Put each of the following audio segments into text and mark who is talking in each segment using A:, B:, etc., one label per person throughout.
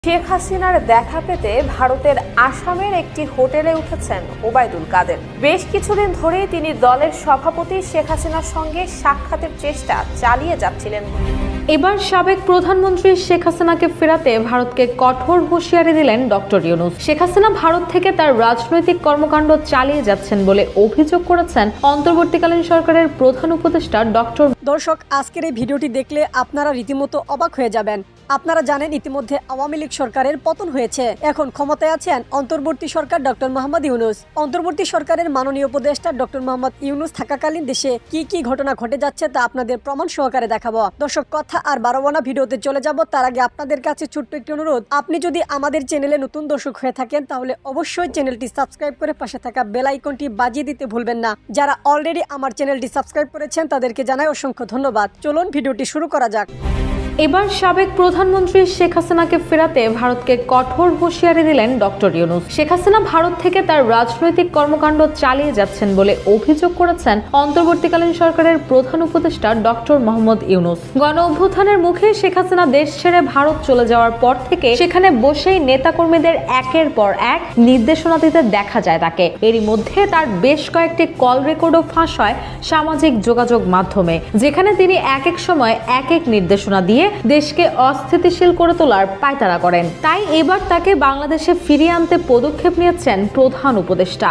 A: শেখ হাসিনার দেখা পেতে ভারতের আসামের একটি হোটেলে উঠেছেন ওবায়দুল কাদের। বেশ কিছুদিন ধরেই তিনি দলের সভাপতি শেখ হাসিনার সঙ্গে সাক্ষাতের চেষ্টা চালিয়ে যাচ্ছিলেন।
B: এবার সাবেক প্রধানমন্ত্রী শেখ হাসিনাকে ফেরাতে ভারতকে কঠোর হুঁশিয়ারি দিলেন ডক্টর ইউনূস। শেখ হাসিনা ভারত থেকে তার রাজনৈতিক কর্মকাণ্ড চালিয়ে যাচ্ছেন বলে অভিযোগ করেছেন অন্তর্বর্তীকালীন সরকারের প্রধান উপদেষ্টা ডক্টর।
C: দর্শক, আজকের এই ভিডিওটি দেখলে আপনারা রীতিমতো অবাক হয়ে যাবেন। আপনারা জানেন ইতিমধ্যে আওয়ামী লীগ সরকারের পতন হয়েছে। এখন ক্ষমতায় আছেন অন্তর্বর্তী সরকার ডক্টর মোহাম্মদ ইউনূস। অন্তর্বর্তী সরকারের মাননীয় উপদেষ্টা ডক্টর মোহাম্মদ ইউনূস থাকাকালীন দেশে কি কি ঘটনা ঘটে যাচ্ছে তা আপনাদের প্রমাণ সহকারে দেখাবো। দর্শক, কথা আর বাড়াবো না, ভিডিওতে চলে যাব। তার আগে আপনাদের কাছে ছোট্ট একটি অনুরোধ, আপনি যদি আমাদের চ্যানেলে নতুন দর্শক হয়ে থাকেন তাহলে অবশ্যই চ্যানেলটি সাবস্ক্রাইব করে পাশে থাকা বেল আইকনটি বাজিয়ে দিতে ভুলবেন না। যারা অলরেডি আমার চ্যানেলটি সাবস্ক্রাইব করেছেন তাদেরকে জানাই অসংখ্য ধন্যবাদ। চলুন ভিডিওটি শুরু করা যাক।
B: এবার সাবেক প্রধানমন্ত্রী শেখ হাসিনাকে ফেরাতে ভারতকে কঠোর হুঁশিয়ারি দিলেন ডক্টর ইউনূস। শেখ হাসিনা ভারত থেকে তার রাজনৈতিক কর্মকাণ্ড চালিয়ে যাচ্ছেন বলে অভিযোগ করেছেন অন্তর্বর্তীকালীন সরকারের প্রধান উপদেষ্টা ডক্টর মোহাম্মদ ইউনূস। গণ অভ্যুত্থানের মুখে শেখ হাসিনা দেশ ছেড়ে ভারত চলে যাওয়ার পর থেকে সেখানে বসেই নেতাকর্মীদের একের পর এক নির্দেশনা দিতে দেখা যায় তাকে। এরই মধ্যে তার বেশ কয়েকটি কল রেকর্ডও ফাঁস হয় সামাজিক যোগাযোগ মাধ্যমে, যেখানে তিনি এক এক সময় এক এক নির্দেশনা দিয়ে দেশকে অস্থিতিশীল করে তোলার পায়তারা করেন। তাই এবার তাকে বাংলাদেশে ফিরিয়ে আনতে পদক্ষেপ নিয়েছেন প্রধান উপদেষ্টা।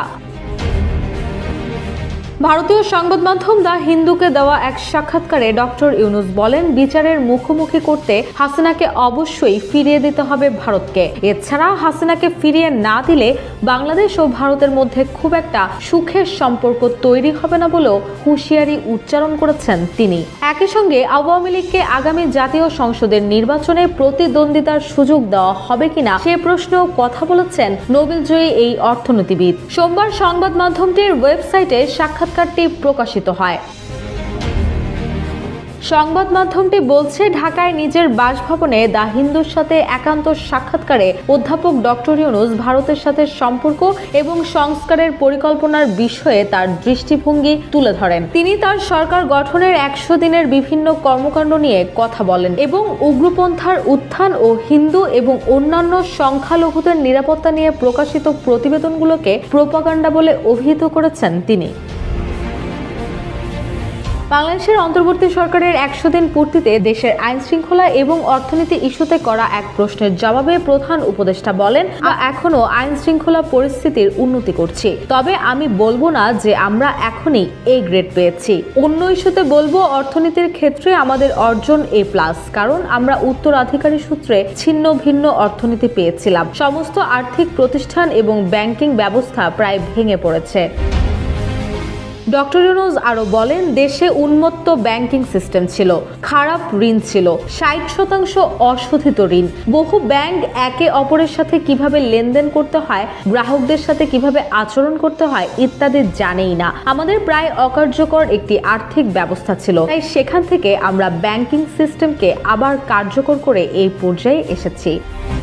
B: ভারতীয় সংবাদ মাধ্যম দ্য হিন্দুকে দেওয়া এক সাক্ষাৎকারে ডক্টর ইউনূস বলেন, বিচারের মুখোমুখি করতে হাসিনাকে অবশ্যই ফিরিয়ে দিতে হবে ভারতকে। এছাড়া হাসিনাকে ফিরিয়ে না দিলে বাংলাদেশ ও ভারতের মধ্যে খুব একটা সুখের সম্পর্ক তৈরি হবে না বলেও হুঁশিয়ারি উচ্চারণ করেছেন তিনি। একই সঙ্গে আওয়ামী লীগকে আগামী জাতীয় সংসদের নির্বাচনে প্রতিদ্বন্দ্বিতার সুযোগ দেওয়া হবে কিনা সে প্রশ্নেও কথা বলেছেন নোবেলজয়ী এই অর্থনীতিবিদ। সোমবার সংবাদ মাধ্যমটির ওয়েবসাইটে সাক্ষাৎকারটি প্রকাশিত হয়। সংবাদ মাধ্যমটি বলছে, ঢাকায় নিজের বাসভবনে দ্য হিন্দুর সাথে একান্ত সাক্ষাৎকারে অধ্যাপক ডক্টর ইউনূস ভারতের সাথে সম্পর্ক এবং সংস্কারের পরিকল্পনার বিষয়ে তার দৃষ্টিভঙ্গি তুলে ধরেন। তিনি তার সরকার গঠনের 100 দিনের বিভিন্ন কর্মকাণ্ড নিয়ে কথা বলেন এবং উগ্রপন্থার উত্থান ও হিন্দু এবং অন্যান্য সংখ্যালঘুদের নিরাপত্তা নিয়ে প্রকাশিত প্রতিবেদনগুলোকে প্রোপাগান্ডা বলে অভিহিত করেছেন তিনি। বাংলাদেশের অন্তর্বর্তী সরকারের 100 দিন পূর্তিতে দেশের আইন শৃঙ্খলা এবং অর্থনীতি ইস্যুতে করা এক প্রশ্নের জবাবে প্রধান উপদেষ্টা বলেন, এখনো আইন শৃঙ্খলা পরিস্থিতির উন্নতি করছি, তবে আমি বলবো না যে আমরা এখনই এ গ্রেড পেয়েছি। অন্য ইস্যুতে বলবো অর্থনীতির ক্ষেত্রে আমাদের অর্জন A+, কারণ আমরা উত্তরাধিকারী সূত্রে ছিন্ন ভিন্ন অর্থনীতি পেয়েছিলাম। সমস্ত আর্থিক প্রতিষ্ঠান এবং ব্যাংকিং ব্যবস্থা প্রায় ভেঙে পড়েছে। ডক্টর ইউনূস আরো বলেন, দেশে উন্মত্ত ব্যাংকিং সিস্টেম ছিল, খারাপ ঋণ ছিল, 60% অশোধিত ঋণ, বহু ব্যাংক একে অপরের সাথে কিভাবে লেনদেন করতে হয়, গ্রাহকদের সাথে কিভাবে আচরণ করতে হয় ইত্যাদি জানেই না। আমাদের প্রায় অকার্যকর একটি আর্থিক ব্যবস্থা ছিল, তাই সেখান থেকে আমরা ব্যাংকিং সিস্টেমকে আবার কার্যকর করে এই পর্যায়ে এসেছি।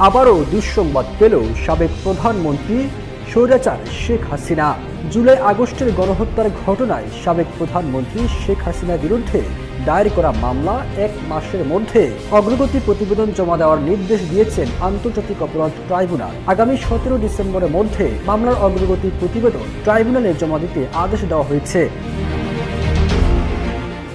D: আবারও দুঃসংবাদ পেল সাবেক প্রধানমন্ত্রী স্বৈরাচার শেখ হাসিনা। জুলাই আগস্টের গণহত্যার ঘটনায় সাবেক প্রধানমন্ত্রী শেখ হাসিনার বিরুদ্ধে দায়ের করা মামলা 1 মাসের মধ্যে অগ্রগতি প্রতিবেদন জমা দেওয়ার নির্দেশ দিয়েছেন আন্তর্জাতিক অপরাধ ট্রাইব্যুনাল। আগামী 17 ডিসেম্বরের মধ্যে মামলার অগ্রগতি প্রতিবেদন ট্রাইব্যুনালে জমা দিতে আদেশ দেওয়া হয়েছে।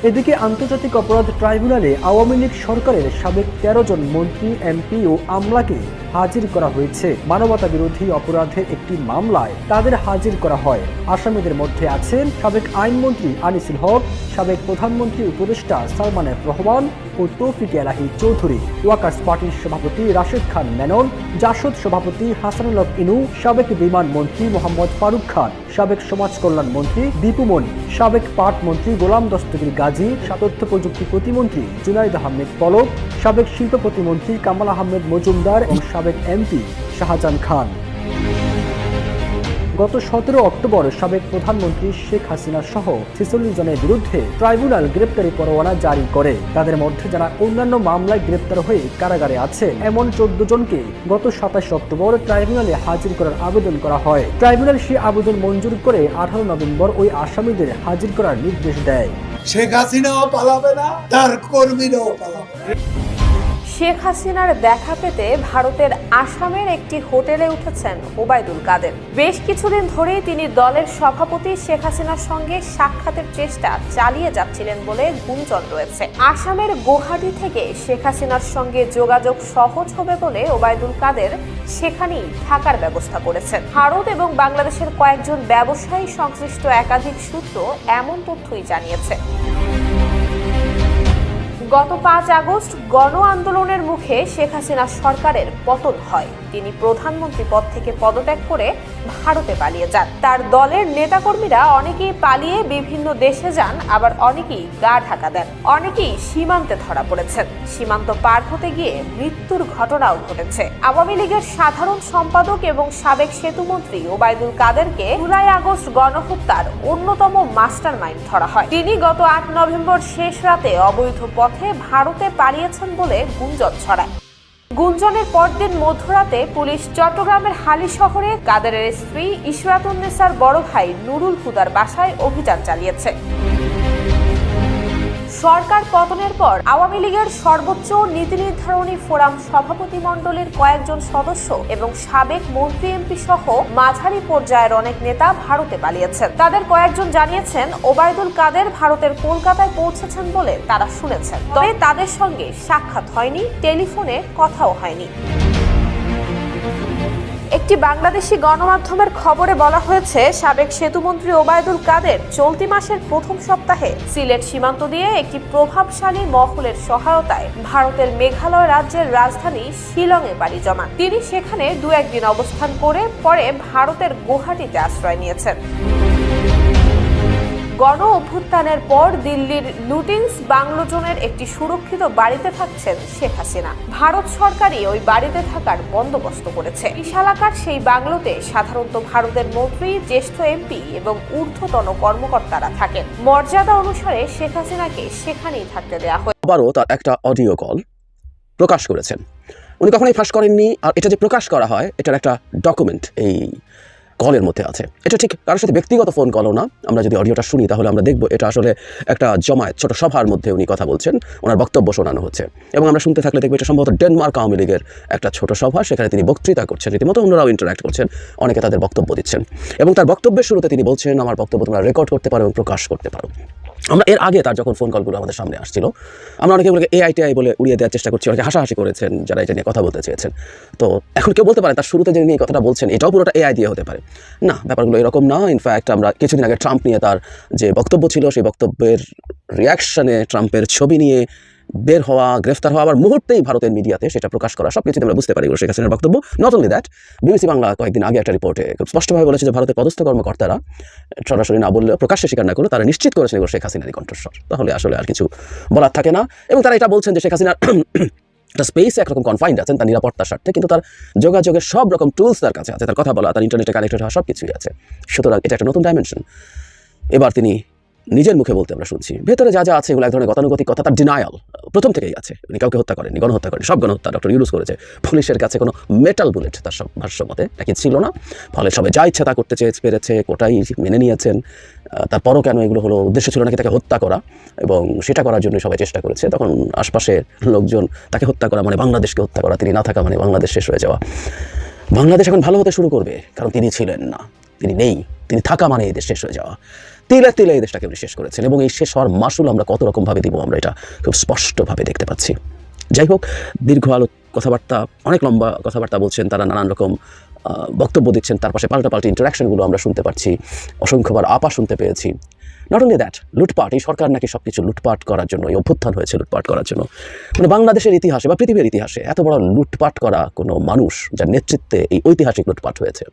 D: এদিকে আন্তর্জাতিক অপরাধ ট্রাইব্যুনালে আওয়ামী লীগ সরকারের সাবেক 13 জন মন্ত্রী, এমপি ও আমলাকে হাজির করা হয়েছে। মানবতা বিরোধী অপরাধের একটি মামলায় তাদের হাজির করা হয়। আসামিদের মধ্যে আছেন সাবেক আইনমন্ত্রী আনিসুল হক, সাবেক প্রধানমন্ত্রী উপদেষ্টা সালমান এফ রহমান ও তৌফিক এলাহি চৌধুরী, ওয়াকার্স পার্টির সভাপতি রাশেদ খান মেনন, জাসদ সভাপতি হাসানুল হক ইনু, সাবেক বিমান মন্ত্রী মোহাম্মদ ফারুক খান, সাবেক সমাজ কল্যাণ মন্ত্রী দীপু মনি, সাবেক পাট মন্ত্রী গোলাম দস্তগীর গাজী, তথ্য প্রযুক্তি প্রতিমন্ত্রী জুনাইদ আহমেদ পলক, সাবেক শিল্প প্রতিমন্ত্রী কামাল আহমেদ মজুমদার এবং সাবেক এমপি শাহজাহান খান। গত 17 অক্টোবর সাবেক প্রধানমন্ত্রী শেখ হাসিনা সহ 46 জনের বিরুদ্ধে ট্রাইব্যুনাল গ্রেপ্তারি পরোয়ানা জারি করে। তাদের মধ্যে যারা অন্যান্য মামলায় গ্রেপ্তার হয়ে কারাগারে আছে এমন 14 জনকে গত 27 অক্টোবর ট্রাইব্যুনালে হাজির করার আবেদন করা হয়। ট্রাইব্যুনাল সেই আবেদন মঞ্জুর করে 18 নভেম্বর ওই আসামিদের হাজির করার নির্দেশ দেয়।
E: শেখ হাসিনাও পালাবে না, তার কর্মীরাও পালাবে।
A: শেখ হাসিনার দেখা পেতে ভারতের আসামের একটি হোটেলে উঠেছেন ওবায়দুল কাদের। বেশ কিছুদিন ধরেই তিনি দলের সভাপতি শেখ হাসিনার সঙ্গে সাক্ষাতের চেষ্টা চালিয়ে যাচ্ছিলেন বলে গুঞ্জন রয়েছে। আসামের গুয়াহাটি থেকে শেখ হাসিনার সঙ্গে যোগাযোগ সহজ হবে বলে ওবায়দুল কাদের সেখানেই থাকার ব্যবস্থা করেছেন। ভারত এবং বাংলাদেশের কয়েকজন ব্যবসায়ী সংশ্লিষ্ট একাধিক সূত্র এমন তথ্যই জানিয়েছে। গত 5 আগস্ট গণ আন্দোলনের মুখে শেখ হাসিনা সরকারের পতন হয়। তিনি প্রধানমন্ত্রী পদ থেকে পদত্যাগ করে ভারতে পালিয়ে যান। তার দলের নেতাকর্মীরা অনেকেই পালিয়ে বিভিন্ন দেশে যান, আবার অনেকেই গা ঢাকা দেন। অনেকেই সীমান্তে ধরা পড়েছেন। সীমান্ত পার হতে গিয়ে মৃত্যুর ঘটনাও ঘটেছে। আওয়ামী লীগের সাধারণ সম্পাদক এবং সাবেক সেতুমন্ত্রী ওবায়দুল কাদেরকে জুলাই আগস্ট গণহত্যার অন্যতম মাস্টারমাইন্ড ধরা হয়। তিনি গত 8 নভেম্বর শেষ রাতে অবৈধ পথে ভারতে পালিয়েছেন বলে গুঞ্জন ছড়ায়। গুঞ্জনের পরদিন মধ্যরাতে পুলিশ চট্টগ্রামের হালি শহরে কাদেরের স্ত্রী ইশরাতুন্নেসার বড় ভাই নুরুল হুদার বাসায় অভিযান চালিয়েছে। সরকার পতনের পর আওয়ামী লীগের সর্বোচ্চ নীতি নির্ধারণী ফোরাম সভাপতিমণ্ডলীর কয়েকজন সদস্য এবং সাবেক মন্ত্রী এমপি সহ মাঝারি পর্যায়ের অনেক নেতা ভারতে পালিয়েছেন। তাদের কয়েকজন জানিয়েছেন ওবায়দুল কাদের ভারতের কলকাতায় পৌঁছেছেন বলে তারা শুনেছেন, তবে তাদের সঙ্গে সাক্ষাৎ হয়নি, টেলিফোনে কথাও হয়নি। একটি বাংলাদেশি গণমাধ্যমের খবরে বলা হয়েছে, সাবেক সেতুমন্ত্রী ওবায়দুল কাদের চলতি মাসের প্রথম সপ্তাহে সিলেট সীমান্ত দিয়ে একটি প্রভাবশালী মহলের সহায়তায় ভারতের মেঘালয় রাজ্যের রাজধানী শিলংয়ে পাড়ি জমান। তিনি সেখানে 2-1 দিন অবস্থান করে পরে ভারতের গুয়াহাটিতে আশ্রয় নিয়েছেন। গণ অভ্যুত্থানের পর দিল্লির লুটিন্স বাংলো জোনের একটি সুরক্ষিত বাড়িতে থাকছেন শেখ হাসিনা। ভারত সরকারই ওই বাড়িতে থাকার বন্দোবস্ত করেছে। বিশালাকার সেই বাংলোতে সাধারণত ভারতের মন্ত্রী, জ্যেষ্ঠ এমপি এবং ঊর্ধ্বতন কর্মকর্তারা থাকেন। মর্যাদা অনুসারে শেখ হাসিনাকে সেখানেই থাকতে দেওয়া হয়।
E: আবারও তার একটা অডিও কল প্রকাশ করেছেন। উনি কখনোই ফাঁস করেননি, আর এটা যে প্রকাশ করা হয় এটার একটা ডকুমেন্ট এই কলের মধ্যে আছে। এটা ঠিক কারোর সাথে ব্যক্তিগত ফোন কলও না। আমরা যদি অডিওটা শুনি তাহলে আমরা দেখব এটা আসলে একটা জমায়েত, ছোট সভার মধ্যে উনি কথা বলছেন, ওনার বক্তব্য শোনানো হচ্ছে। এবং আমরা শুনতে থাকলে দেখবো এটা সম্ভবত ডেনমার্ক আওয়ামী লীগের একটা ছোট সভা, সেখানে তিনি বক্তৃতা করছেন, রীতিমতো অন্যরাও ইন্টারাক্ট করছেন, অনেকে তাদের বক্তব্য দিচ্ছেন। এবং তার বক্তব্যের শুরুতে তিনি বলছেন, আমার বক্তব্য তোমরা রেকর্ড করতে পারো এবং প্রকাশ করতে পারো। আমরা এর আগে তার যখন ফোন কলগুলো আমাদের সামনে আসছিল, আমরা অনেকে বলে এআইটিআই বলে উড়িয়ে দেওয়ার চেষ্টা করছি, অনেকে হাসাহাসি করেছেন যারা এটা নিয়ে কথা বলতে চেয়েছেন। তো এখন কেউ বলতে পারে তার শুরুতে যে নিয়ে কথাটা বলছেন এটাও পুরোটা এআই দিয়ে হতে পারে না, ব্যাপারগুলো এরকম না। ইনফ্যাক্ট আমরা কিছুদিন আগে ট্রাম্প নিয়ে তার যে বক্তব্য ছিল, সেই বক্তব্যের রিয়াকশনে ট্রাম্পের ছবি নিয়ে বের হওয়া, গ্রেফতার হওয়া, আবার মুহূর্তেই ভারতের মিডিয়াতে সেটা প্রকাশ করা, সব কিছুতে আমরা বুঝতে পারি শেখ হাসিনার বক্তব্য। Not only that, BBC Bangla কয়েকদিন আগে একটা রিপোর্টে খুব স্পষ্টভাবে বলেছে যে ভারতের পদস্থ কর্মকর্তারা সরাসরি না বললেও প্রকাশ্যে স্বীকার না করলে তারা নিশ্চিত করেছেন এগুলো শেখ হাসিনারই কণ্ঠস্বর। তাহলে আসলে আর কিছু বলার থাকে না। এবং তারা এটা বলছেন যে শেখ হাসিনার একটা স্পেসে একরকম কনফাইন্ড আছেন তার নিরাপত্তার স্বার্থে, কিন্তু তার যোগাযোগের সব রকম টুলস তার কাছে আছে, তার কথা বলা, তার ইন্টারনেটে কানেক্টেড হওয়া সব কিছুই আছে। সুতরাং এটা একটা নতুন ডাইমেনশন এবার তিনি নিজের মুখে বলতে আমরা শুনছি। ভেতরে যা যা আছে এগুলো এক ধরনের গতানুগতিক কথা, তার ডিনায়াল প্রথম থেকেই আছে। উনি কাউকে হত্যা করেননি, গণহত্যা করেনি, সব গণহত্যা ডক্টর ইউনুস করেছে। পুলিশের কাছে কোনো মেটাল বুলেট তার সব ভাষ্য মতে নাকি ছিল না, ফলে সবাই যা ইচ্ছা তা করতে পেরেছে, কোটাই মেনে নিয়েছেন। তারপরও কেন এগুলো হলো, উদ্দেশ্য ছিল নাকি তাকে হত্যা করা, এবং সেটা করার জন্য সবাই চেষ্টা করেছে। তখন আশপাশের লোকজন তাকে হত্যা করা মানে বাংলাদেশকে হত্যা করা, তিনি না থাকা মানে বাংলাদেশ শেষ হয়ে যাওয়া, বাংলাদেশ এখন ভালো হতে শুরু করবে, কারণ তিনি ছিলেন না, তিনি নেই, তিনি থাকা মানে এই দেশ শেষ হয়ে যাওয়া। তিলে তিলে এই দেশটাকে উনি শেষ করেছেন, এবং এই শেষ হওয়ার মাসুল আমরা কত রকমভাবে দিব আমরা এটা খুব স্পষ্টভাবে দেখতে পাচ্ছি। যাই হোক, দীর্ঘ আলো কথাবার্তা, অনেক লম্বা কথাবার্তা বলছেন তারা, নানান রকম বক্তব্য দিচ্ছেন, তার পাশে পাল্টাপাল্টি ইন্টারাকশনগুলো আমরা শুনতে পাচ্ছি, অসংখ্যবার আপা শুনতে পেয়েছি। নট অনলি দ্যাট, লুটপাট, এই সরকার নাকি সব কিছু লুটপাট করার জন্য, এই অভ্যুত্থান হয়েছে লুটপাট করার জন্য। মানে বাংলাদেশের ইতিহাসে বা পৃথিবীর ইতিহাসে এত বড় লুটপাট করা কোনো মানুষ যার নেতৃত্বে এই ঐতিহাসিক লুটপাট হয়েছে,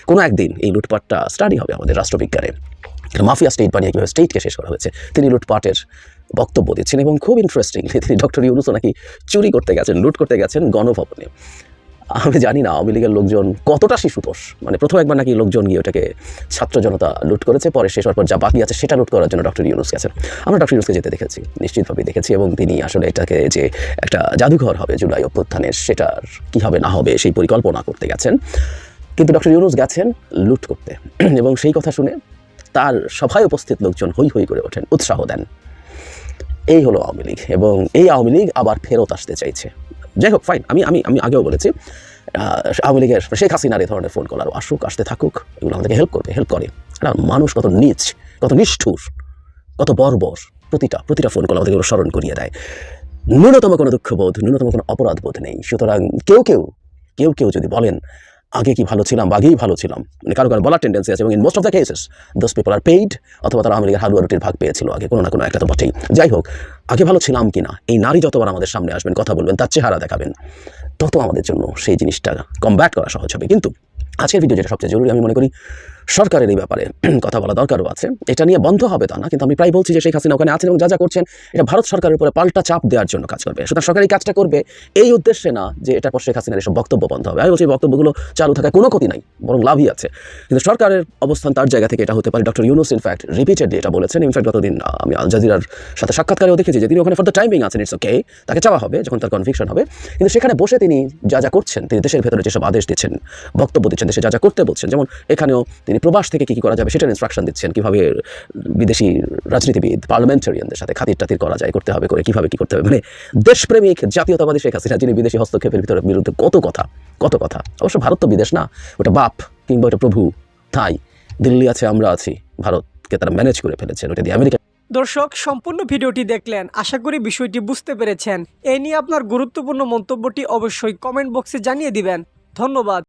E: কোনো একদিন এই লুটপাটটা স্টাডি হবে আমাদের রাষ্ট্রবিজ্ঞানে। মাফিয়া স্টেট বানিয়ে কীভাবে স্টেটকে শেষ করা হয়েছে, তিনি লুটপাটের বক্তব্য দিচ্ছেন। এবং খুব ইন্টারেস্টিংলি তিনি ডক্টর ইউনুসও নাকি চুরি করতে গেছেন, লুট করতে গেছেন গণভবনে। আমি জানি না আওয়ামী লীগের লোকজন কতটা শিশুতোষ, মানে প্রথম একবার নাকি লোকজন গিয়ে ওটাকে ছাত্র জনতা লুট করেছে, পরে শেষ হওয়ার পর যা বাকি আছে সেটা লুট করার জন্য ডক্টর ইউনুস গেছেন। আমরা ডক্টর ইউনুসকে যেতে দেখেছি, নিশ্চিতভাবেই দেখেছি, এবং তিনি আসলে এটাকে যে একটা জাদুঘর হবে জুলাই অভ্যুত্থানের, সেটার কী হবে না হবে সেই পরিকল্পনা করতে গেছেন। কিন্তু ডক্টর ইউনুস গেছেন লুট করতে, এবং সেই কথা শুনে তার সভায় উপস্থিত লোকজন হই হই করে ওঠেন, উৎসাহ দেন। এই হলো আওয়ামী লীগ, এবং এই আওয়ামী লীগ আবার ফেরত আসতে চাইছে। যাই হোক ফাইন, আমি আমি আমি আগেও বলেছি আওয়ামী লীগের শেখ হাসিনার এই ধরনের ফোন কল আরও আসুক, আসতে থাকুক, এগুলো আমাদেরকে হেল্প করে। একটা মানুষ কত নীচ, কত নিষ্ঠুর, কত বর্বর, প্রতিটা ফোন কল আমাদেরকে এগুলো স্মরণ করিয়ে দেয়। ন্যূনতম কোনো দুঃখবোধ, ন্যূনতম কোনো অপরাধবোধ নেই। সুতরাং কেউ যদি বলেন আগে কি ভালো ছিলাম বা আগেই ভালো ছিলাম, মানে কারো বলার টেন্ডেন্সি আছে, এবং in most of the cases those people are paid, অথবা তারা আওয়ামী লীগের হালুয়া রুটির ভাগ পেয়েছিল আগে, কোনো না কোনো একটা তো বটেই। যাই হোক, আগে ভালো ছিলাম কিনা, এই নারী যতবার আমাদের সামনে আসবেন, কথা বলবেন, তার চেহারা দেখাবেন, তত আমাদের জন্য সেই জিনিসটা কমব্যাট করা সহজ হবে। কিন্তু আজকের ভিডিও যেটা সবচেয়ে জরুরি আমি মনে করি, সরকারের এই ব্যাপারে কথা বলা দরকারও আছে। এটা নিয়ে বন্ধ হবে তা না, কিন্তু আমি প্রায় বলছি যে শেখ হাসিনা ওখানে আছেন এবং যা করছেন এটা ভারত সরকারের উপরে পাল্টা চাপ দেওয়ার জন্য কাজ করবে। সুতরাং সরকার এই কাজটা করবে এই উদ্দেশ্যে না যে এটার পর শেখ হাসিনার এসব বক্তব্য বন্ধ হবে। আমি বলছি এই বক্তব্যগুলো চালু থাকায় কোনো ক্ষতি নাই, বরং লাভই আছে। কিন্তু সরকারের অবস্থান তার জায়গা থেকে এটা হতে পারে। ডক্টর ইউনুস ইনফ্যাক্ট রিপিটেডলি এটা বলেছেন। ইনফ্যাক্ট গতদিন আমি আল জাজিরার সাথে সাক্ষাৎকারেও দেখেছি যে তিনি ওখানে ফর দ্য টাইমিং আছেন, ইটস ওকে, তাকে চাওয়া হবে যখন তার কনভিকশন হবে। কিন্তু সেখানে বসে তিনি যা করছেন, তিনি দেশের ভেতরে যেসব আদেশ দিচ্ছেন, বক্তব্য দিচ্ছেন, দেশে যা করতে বলছেন, যেমন এখানেও তিনি প্রবাস থেকে কী করা যাবে সেটার ইনস্ট্রাকশন দিচ্ছেন, কীভাবে বিদেশি রাজনীতিবিদ পার্লামেন্টারিয়ানদের সাথে খাতির টাতির করা যায়, করতে হবে করে কীভাবে কী করতে হবে। মানে দেশপ্রেমিক জাতীয়তাবাদী শেখ হাসিনা, যিনি বিদেশি হস্তক্ষেপের বিরুদ্ধে কত কথা। অবশ্য ভারত তো বিদেশ না, ওটা বাপ কিংবা ওটা প্রভু, তাই দিল্লি আছে, আমরা আছি, ভারতকে তারা ম্যানেজ করে ফেলেছেন, ওটা দিয়ে আমেরিকা।
C: দর্শক, সম্পূর্ণ ভিডিওটি দেখলেন, আশা করি বিষয়টি বুঝতে পেরেছেন। এই নিয়ে আপনার গুরুত্বপূর্ণ মন্তব্যটি অবশ্যই কমেন্ট বক্সে জানিয়ে দিবেন। ধন্যবাদ।